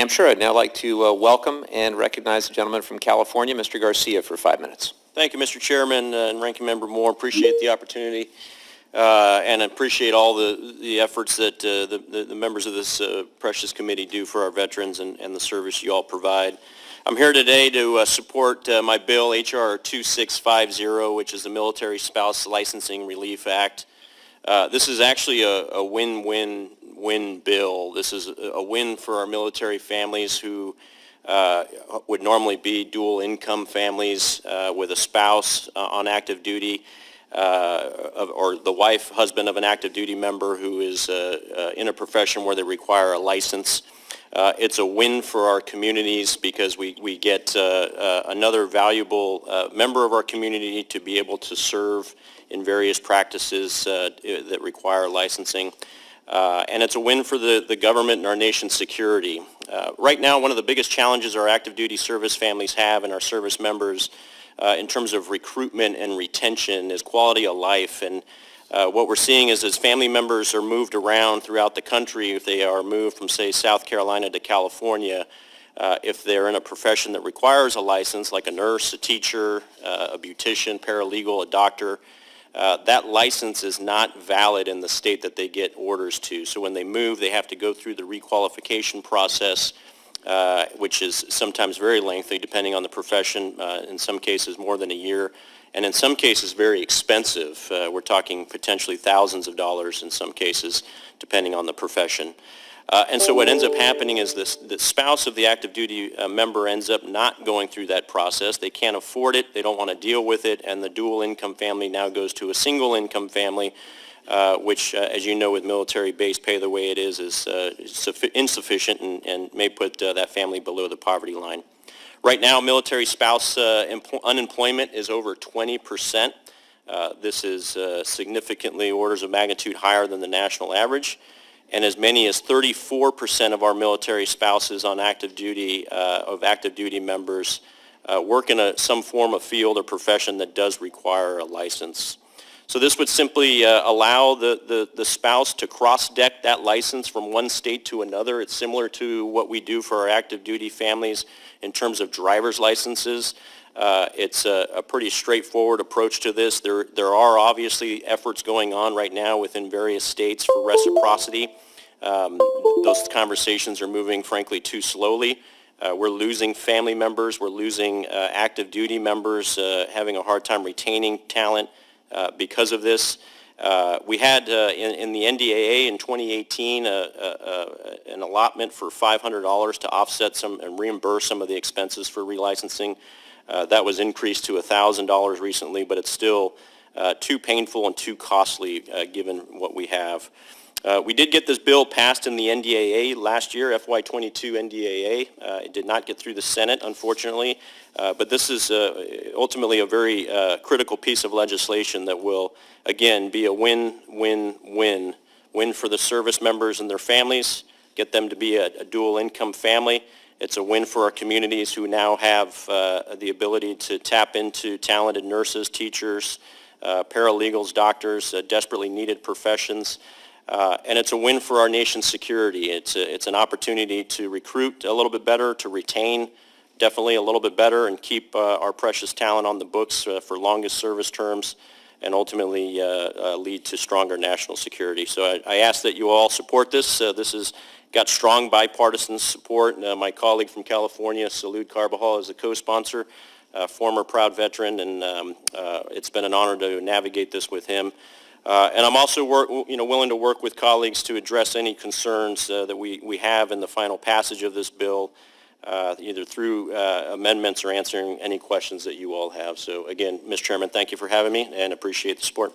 Hampshire. I'd now like to welcome and recognize the gentleman from California, Mr. Garcia, for 5 minutes. Thank you, Mr. Chairman and Ranking Member Moore. Appreciate the opportunity and appreciate all the efforts that the members of this precious committee do for our veterans and the service you all provide. I'm here today to support my bill, H.R. 2650, which is the Military Spouse Licensing Relief Act. This is actually a win-win-win bill. This is a win for our military families who would normally be dual income families with a spouse on active duty or the wife, husband of an active duty member who is in a profession where they require a license. It's a win for our communities because we get another valuable member of our community to be able to serve in various practices that require licensing. And it's a win for the government and our nation's security. Right now, one of the biggest challenges our active duty service families have and our service members in terms of recruitment and retention is quality of life. And what we're seeing is as family members are moved around throughout the country, if they are moved from, say, South Carolina to California, if they're in a profession that requires a license, like a nurse, a teacher, a beautician, paralegal, a doctor, that license is not valid in the state that they get orders to. So when they move, they have to go through the requalification process, which is sometimes very lengthy depending on the profession, in some cases more than a year, and in some cases very expensive. We're talking potentially thousands of dollars in some cases depending on the profession. And so what ends up happening is the spouse of the active duty member ends up not going through that process. They can't afford it, they don't want to deal with it, and the dual income family now goes to a single income family, which, as you know, with military base pay the way it is insufficient and may put that family below the poverty line. Right now, military spouse unemployment is over 20%. This is significantly orders of magnitude higher than the national average. And as many as 34% of our military spouses on active duty, members, work in some form of field or profession that does require a license. So this would simply allow the spouse to cross-deck that license from one state to another. It's similar to what we do for our active duty families in terms of driver's licenses. It's a pretty straightforward approach to this. There are obviously efforts going on right now within various states for reciprocity. Those conversations are moving, frankly, too slowly. We're losing family members. We're losing active duty members, having a hard time retaining talent because of this. We had in the NDAA in 2018 an allotment for $500 to offset some and reimburse some of the expenses for relicensing. That was increased to $1,000 recently, but it's still too painful and too costly given what we have. We did get this bill passed in the NDAA last year, FY22 NDAA. It did not get through the Senate, unfortunately, but this is ultimately a very critical piece of legislation that will, again, be a win-win-win. Win for the service members and their families, get them to be a dual income family. It's a win for our communities who now have the ability to tap into talented nurses, teachers, paralegals, doctors, desperately needed professions. And it's a win for our nation's security. It's an opportunity to recruit a little bit better, to retain definitely a little bit better, and keep our precious talent on the books for longest service terms, and ultimately lead to stronger national security. So I ask that you all support this. This has got strong bipartisan support. My colleague from California, Salud Carbajal, is a co-sponsor, former proud veteran, and it's been an honor to navigate this with him. And I'm also willing to work with colleagues to address any concerns that we have in the final passage of this bill, either through amendments or answering any questions that you all have. So again, Mr. Chairman, thank you for having me and appreciate the support.